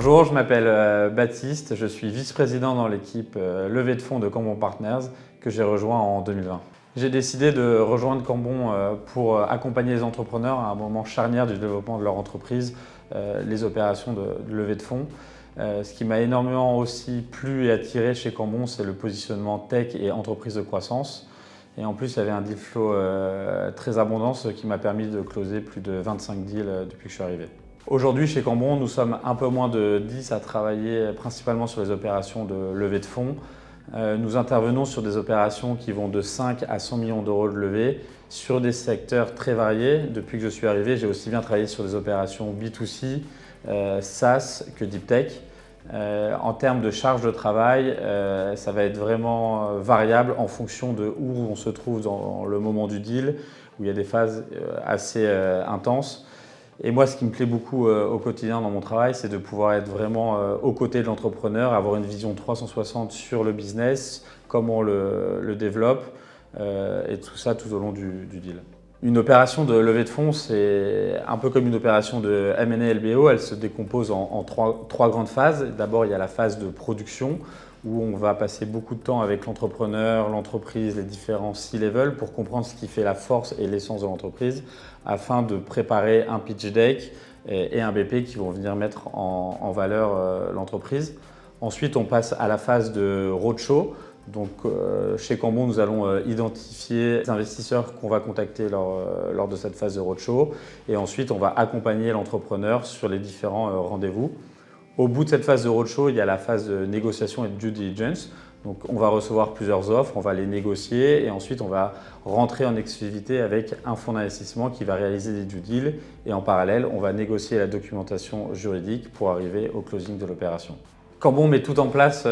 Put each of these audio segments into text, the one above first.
Bonjour, je m'appelle Baptiste, je suis vice-président dans l'équipe levée de fonds de Cambon Partners que j'ai rejoint en 2020. J'ai décidé de rejoindre Cambon pour accompagner les entrepreneurs à un moment charnière du développement de leur entreprise, les opérations de levée de fonds. Ce qui m'a énormément aussi plu et attiré chez Cambon, c'est le positionnement tech et entreprise de croissance. Et en plus, il y avait un deal flow très abondant, ce qui m'a permis de closer plus de 25 deals depuis que je suis arrivé. Aujourd'hui, chez Cambon, nous sommes un peu moins de 10 à travailler principalement sur les opérations de levée de fonds. Nous intervenons sur des opérations qui vont de 5 à 100 millions d'euros de levée sur des secteurs très variés. Depuis que je suis arrivé, j'ai aussi bien travaillé sur des opérations B2C, SaaS que Deep Tech. En termes de charge de travail, ça va être vraiment variable en fonction de où on se trouve dans le moment du deal, où il y a des phases assez intenses. Et moi, ce qui me plaît beaucoup au quotidien dans mon travail, c'est de pouvoir être vraiment aux côtés de l'entrepreneur, avoir une vision 360 sur le business, comment on le développe, et tout ça tout au long du deal. Une opération de levée de fonds, c'est un peu comme une opération de M&A LBO. Elle se décompose en trois grandes phases. D'abord, il y a la phase de production, où on va passer beaucoup de temps avec l'entrepreneur, l'entreprise, les différents C-level pour comprendre ce qui fait la force et l'essence de l'entreprise afin de préparer un pitch deck et un BP qui vont venir mettre en valeur l'entreprise. Ensuite, on passe à la phase de roadshow. Donc, chez Cambon, nous allons identifier les investisseurs qu'on va contacter lors de cette phase de roadshow et ensuite, on va accompagner l'entrepreneur sur les différents rendez-vous. Au bout de cette phase de roadshow, il y a la phase de négociation et de due diligence. Donc, on va recevoir plusieurs offres, on va les négocier et ensuite on va rentrer en exclusivité avec un fonds d'investissement qui va réaliser des due deals et en parallèle, on va négocier la documentation juridique pour arriver au closing de l'opération. Cambon met tout en place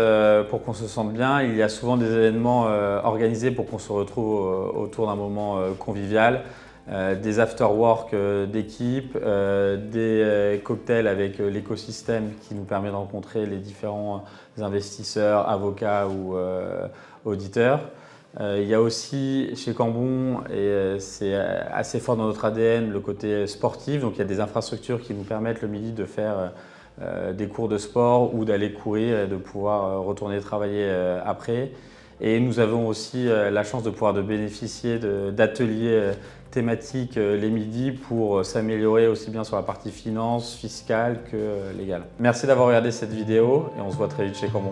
pour qu'on se sente bien. Il y a souvent des événements organisés pour qu'on se retrouve autour d'un moment convivial. Des after-work d'équipe, des cocktails avec l'écosystème qui nous permet de rencontrer les différents investisseurs, avocats ou auditeurs. Il y a aussi chez Cambon, et c'est assez fort dans notre ADN, le côté sportif. Donc il y a des infrastructures qui nous permettent le midi de faire des cours de sport ou d'aller courir et de pouvoir retourner travailler après. Et nous avons aussi la chance de pouvoir bénéficier d'ateliers thématiques les midis pour s'améliorer aussi bien sur la partie finance, fiscale que légale. Merci d'avoir regardé cette vidéo et on se voit très vite chez Cambon.